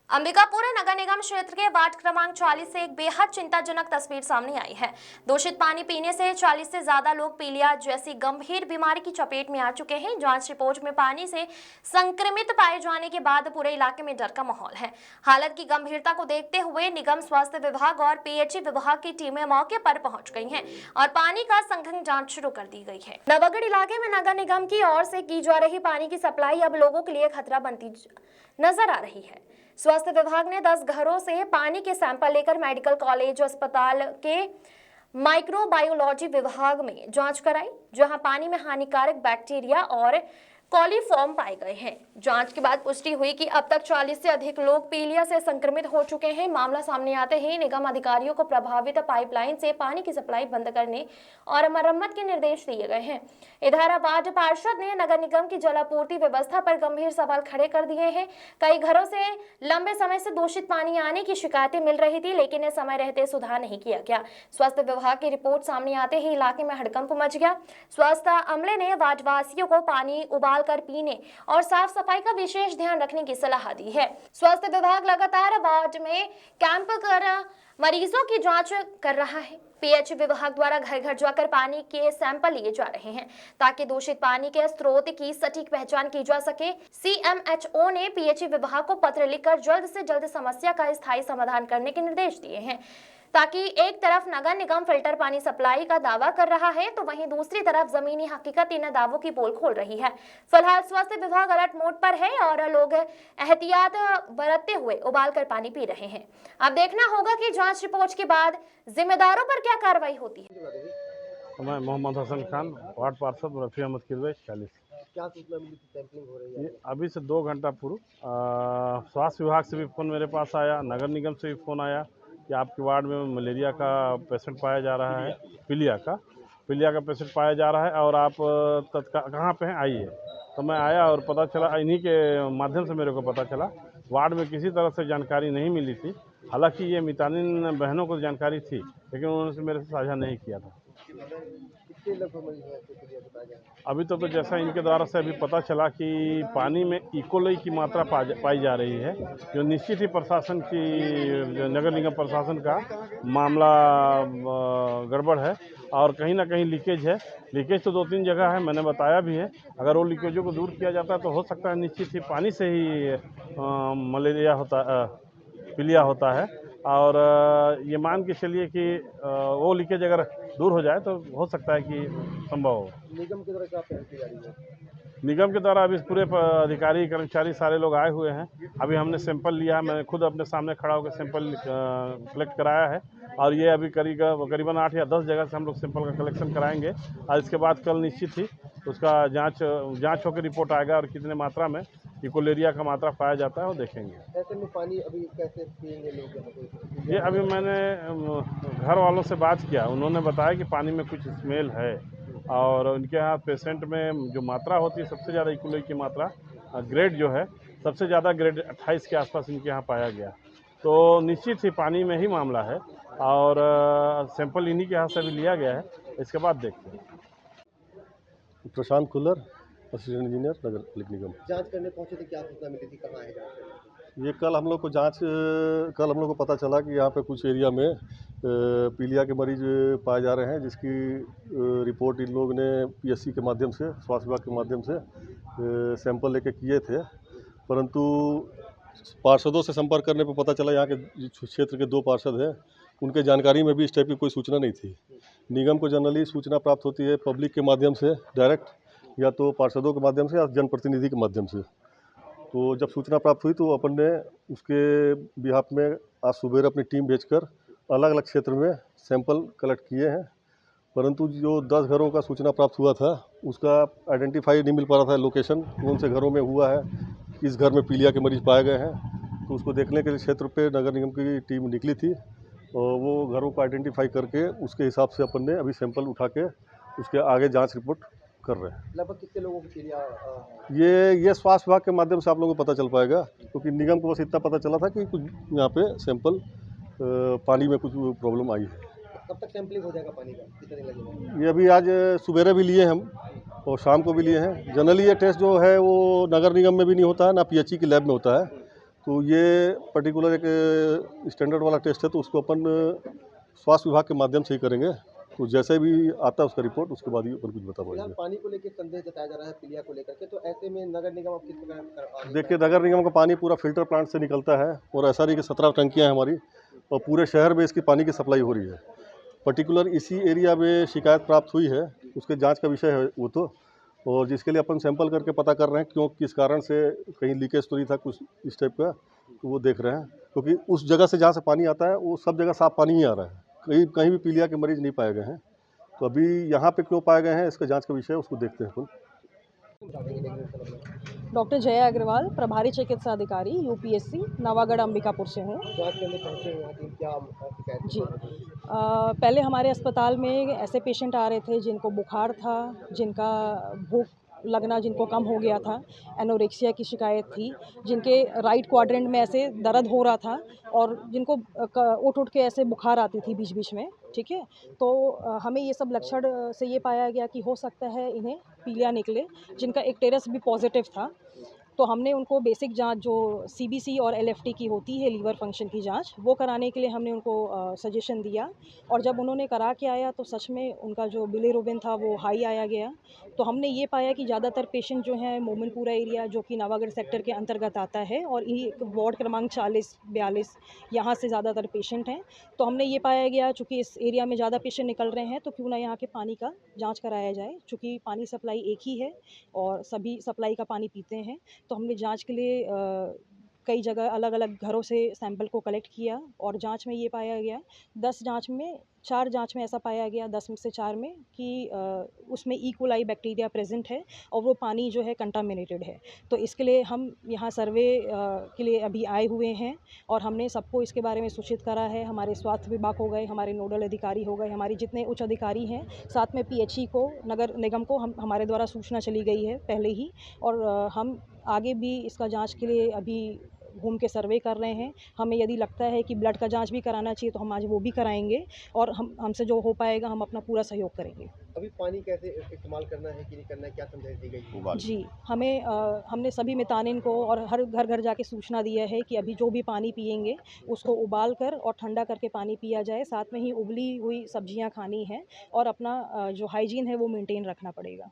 अंबिकापुर नगर निगम क्षेत्र के वार्ड क्रमांक 40 से एक बेहद चिंताजनक तस्वीर सामने आई है। दूषित पानी पीने से 40 से ज्यादा लोग पीलिया जैसी गंभीर बीमारी की चपेट में आ चुके हैं। जांच रिपोर्ट में पानी से संक्रमित पाए जाने के बाद पूरे इलाके में डर का माहौल है। हालत की गंभीरता को देखते हुए निगम स्वास्थ्य विभाग और पीएचई विभाग की टीमें मौके पर पहुंच गई हैं और पानी का संघन जाँच शुरू कर दी गई है। नवागढ़ इलाके में नगर निगम की ओर से की जा रही पानी की सप्लाई अब लोगों के लिए खतरा बनती नजर आ रही है। स्वास्थ्य विभाग ने 10 घरों से पानी के सैंपल लेकर मेडिकल कॉलेज अस्पताल के माइक्रोबायोलॉजी विभाग में जांच कराई, जहां पानी में हानिकारक बैक्टीरिया और कॉलीफॉर्म पाए गए हैं। जांच के बाद पुष्टि हुई कि अब तक 40 से अधिक लोग पीलिया से संक्रमित हो चुके हैं। मामला सामने आते ही निगम अधिकारियों को प्रभावित पाइपलाइन से पानी की सप्लाई बंद करने और मरम्मत के निर्देश दिए गए हैं। इधर वार्ड पार्षद ने नगर निगम की जलापूर्ति व्यवस्था पर गंभीर सवाल खड़े कर दिए हैं। कई घरों से लंबे समय से दूषित पानी आने की शिकायतें मिल रही थी, लेकिन समय रहते सुधार नहीं किया गया। स्वास्थ्य विभाग की रिपोर्ट सामने आते ही इलाके में हड़कंप मच गया। स्वास्थ्य अमले ने वार्डवासियों को पानी उबाल कर पीने और साफ सफाई का विशेष ध्यान रखने की सलाह दी है। स्वास्थ्य विभाग लगातार वार्ड में कैंप कर मरीजों की जांच कर रहा है। पीएचई विभाग द्वारा घर घर जाकर पानी के सैंपल लिए जा रहे हैं ताकि दूषित पानी के स्रोत की सटीक पहचान की जा सके। सीएमएचओ ने पीएचई विभाग को पत्र लिखकर जल्द से जल्द समस्या का स्थायी समाधान करने के निर्देश दिए हैं, ताकि एक तरफ नगर निगम फिल्टर पानी सप्लाई का दावा कर रहा है तो वहीं दूसरी तरफ जमीनी हकीकत इन दावों की पोल खोल रही है। फिलहाल स्वास्थ्य विभाग अलर्ट मोड पर है और लोग एहतियात बरतते हुए उबाल कर पानी पी रहे हैं। अब देखना होगा कि जांच रिपोर्ट के बाद जिम्मेदारों पर क्या कार्रवाई होती है। मैं मोहम्मद हसन खान, वार्ड पार्षद, रफी अहमद किरवे 40। क्या सूचना मिली थी? सैंपलिंग हो रही है अभी से 2 घंटा पूर्व स्वास्थ्य विभाग से भी फ़ोन मेरे पास आया, नगर निगम से भी फ़ोन आया कि आपके वार्ड में मलेरिया का पेशेंट पाया जा रहा है, पीलिया का पेशेंट पाया जा रहा है और आप तत्काल कहाँ पे हैं, आइए। तो मैं आया और पता चला, इन्हीं के माध्यम से मेरे को पता चला। वार्ड में किसी तरह से जानकारी नहीं मिली थी। हालांकि ये मितानिन बहनों को जानकारी थी, लेकिन उन्होंने मेरे से साझा नहीं किया था। कितने लगभग मरीज हैं ऐसे पीलिया के पाए? अभी तो जैसा इनके द्वारा से अभी पता चला कि पानी में इकोलाई की मात्रा पाई जा रही है, जो निश्चित ही प्रशासन की, नगर निगम प्रशासन का मामला गड़बड़ है और कहीं ना कहीं लीकेज है। लीकेज तो 2-3 जगह है, मैंने बताया भी है। अगर वो लीकेजों को दूर किया जाता है तो हो सकता है निश्चित ही पानी से ही मलेरिया पीलिया होता है। और ये मान के चलिए कि वो लीकेज अगर दूर हो जाए तो हो सकता है कि संभव हो। निगम की तरफ क्या पहल की जा रही है? निगम के द्वारा अभी पूरे अधिकारी कर्मचारी सारे लोग आए हुए हैं। अभी हमने सैंपल लिया है, मैंने खुद अपने सामने खड़ा होकर सैंपल कलेक्ट कराया है और ये अभी करीबन 8 या 10 जगह से हम लोग सैंपल का कलेक्शन कराएंगे और इसके बाद कल निश्चित ही उसका जांच होकर रिपोर्ट आएगा और कितने मात्रा में इकोलेरिया का मात्रा पाया जाता है वो देखेंगे। ऐसे में पानी अभी कैसे पिएंगे लोग? ये अभी मैंने घर वालों से बात किया, उन्होंने बताया कि पानी में कुछ स्मेल है और उनके यहाँ पेशेंट में जो मात्रा होती है सबसे ज़्यादा इकोलाई की मात्रा ग्रेड जो है सबसे ज़्यादा ग्रेड 28 के आसपास इनके यहाँ पाया गया। तो निश्चित ही पानी में ही मामला है और सैंपल इन्हीं के यहाँ से भी लिया गया है। इसके बाद देखते हैं। प्रशांत कुल्लर, असिस्टेंट इंजीनियर, नगर निगम। जांच करने पहुंचे थे, क्या सूचना मिली थी? कहाँ है जांच? ये कल हम लोग को पता चला कि यहाँ पे कुछ एरिया में पीलिया के मरीज पाए जा रहे हैं, जिसकी रिपोर्ट इन लोगों ने पीएससी के माध्यम से, स्वास्थ्य विभाग के माध्यम से सैंपल लेके किए थे। परंतु पार्षदों से संपर्क करने पर पता चला, यहाँ के क्षेत्र के 2 पार्षद हैं, उनके जानकारी में भी इस टाइप की कोई सूचना नहीं थी। निगम को जनरली सूचना प्राप्त होती है पब्लिक के माध्यम से डायरेक्ट, या तो पार्षदों के माध्यम से या जनप्रतिनिधि के माध्यम से। तो जब सूचना प्राप्त हुई तो अपन ने उसके बिहाफ में आज सुबह अपनी टीम भेजकर अलग अलग क्षेत्र में सैंपल कलेक्ट किए हैं। परंतु जो 10 घरों का सूचना प्राप्त हुआ था उसका आइडेंटिफाई नहीं मिल पा रहा था, लोकेशन कौन से घरों में हुआ है, किस घर में पीलिया के मरीज पाए गए हैं। तो उसको देखने के लिए क्षेत्र पे नगर निगम की टीम निकली थी और वो घरों को आइडेंटिफाई करके उसके हिसाब से अपन ने अभी सैंपल उठा के उसके आगे जाँच रिपोर्ट कर रहे हैं। लगभग कितने लोगों की पीलिया? ये स्वास्थ्य विभाग के माध्यम से आप लोगों को पता चल पाएगा, क्योंकि निगम को बस इतना पता चला था कि कुछ यहाँ पे सैंपल पानी में कुछ प्रॉब्लम आई है। कब तक सैंपलिंग हो जाएगा पानी का? कितने दिन लगेगा? ये अभी आज सुबह भी लिए हम और शाम को भी लिए हैं। जनरली ये टेस्ट जो है वो नगर निगम में भी नहीं होता है, ना पीएचई की लैब में होता है। तो ये पर्टिकुलर एक स्टैंडर्ड वाला टेस्ट है, तो उसको अपन स्वास्थ्य विभाग के माध्यम से ही करेंगे। तो जैसे भी आता है उसका रिपोर्ट, उसके बाद ही अपन कुछ बता फिलहाल पाएंगे। पानी को लेकर संदेह जताया जा रहा है पीलिया को लेकर के, तो ऐसे में नगर निगम अब किस प्रकार आगे देखिए, नगर निगम का पानी पूरा फिल्टर प्लांट से निकलता है, और ऐसा नहीं कि 17 टंकियाँ हैं हमारी, और पूरे शहर में इसकी पानी की सप्लाई हो रही है। पर्टिकुलर इसी एरिया में शिकायत प्राप्त हुई है, उसके जांच का विषय है वो तो, और जिसके लिए अपन सैंपल करके पता कर रहे हैं क्यों, किस कारण से, कहीं लीकेज तो नहीं था कुछ इस टाइप का, तो वो देख रहे हैं। क्योंकि उस जगह से जहाँ से पानी आता है वो सब जगह साफ पानी ही आ रहा है, कहीं कहीं भी पीलिया के मरीज नहीं पाए गए हैं। तो अभी यहाँ पे क्यों पाए गए हैं, इसका जांच का विषय है, उसको देखते हैं अपन। डॉक्टर जया अग्रवाल, प्रभारी चिकित्सा अधिकारी, यूपीएससी, नवागढ़ अंबिकापुर से हूँ। जांच करने पहुंचे हैं यहाँ की, क्या शिकायत जी, पहले हमारे अस्पताल में ऐसे पेशेंट आ रहे थे जिनको बुखार था, जिनका भूख लगना जिनको कम हो गया था, एनोरेक्सिया की शिकायत थी, जिनके राइट क्वाड्रेंट में ऐसे दर्द हो रहा था, और जिनको उठ के ऐसे बुखार आती थी बीच बीच में, ठीक है। तो हमें ये सब लक्षण से ये पाया गया कि हो सकता है इन्हें पीलिया निकले, जिनका एक टेरस भी पॉजिटिव था। तो हमने उनको बेसिक जांच जो सीबीसी और एलएफटी की होती है, लीवर फंक्शन की जांच, वो कराने के लिए हमने उनको सजेशन दिया, और जब उन्होंने करा के आया तो सच में उनका जो बिलिरुबिन था वो हाई आया गया। तो हमने ये पाया कि ज़्यादातर पेशेंट जो हैं मोमिनपुरा एरिया, जो कि नवागढ़ सेक्टर के अंतर्गत आता है, और ये वार्ड क्रमांक 40-42 यहाँ से ज़्यादातर पेशेंट हैं। तो हमने ये पाया गया, चूँकि इस एरिया में ज़्यादा पेशेंट निकल रहे हैं, तो क्यों ना यहाँ के पानी का जाँच कराया जाए, चूँकि पानी सप्लाई एक ही है और सभी सप्लाई का पानी पीते हैं। तो हमने जांच के लिए कई जगह अलग-अलग घरों से सैंपल को कलेक्ट किया, और जांच में ये पाया गया, 4 जांच में ऐसा पाया गया, 10 में से 4 में, कि उसमें ई कोलाई बैक्टीरिया प्रेजेंट है, और वो पानी जो है कंटामिनेटेड है। तो इसके लिए हम यहाँ सर्वे के लिए अभी आए हुए हैं, और हमने सबको इसके बारे में सूचित करा है। हमारे स्वास्थ्य विभाग हो गए, हमारे नोडल अधिकारी हो गए, हमारे जितने उच्च अधिकारी हैं, साथ में पीएचई को, नगर निगम को हमारे द्वारा सूचना चली गई है पहले ही, और हम आगे भी इसका जांच के लिए अभी घूम के सर्वे कर रहे हैं। हमें यदि लगता है कि ब्लड का जांच भी कराना चाहिए तो हम आज वो भी कराएंगे, और हमसे जो हो पाएगा हम अपना पूरा सहयोग करेंगे। अभी पानी कैसे इस्तेमाल करना है कि नहीं करना है, क्या समझाइश दी गई? जी, हमने सभी मितानिन को और हर घर जाके सूचना दिया है कि अभी जो भी पानी पिएंगे उसको उबाल कर और ठंडा करके पानी पिया जाए, साथ में ही उबली हुई सब्जियां खानी हैं, और अपना जो हाइजीन है वो मेंटेन रखना पड़ेगा।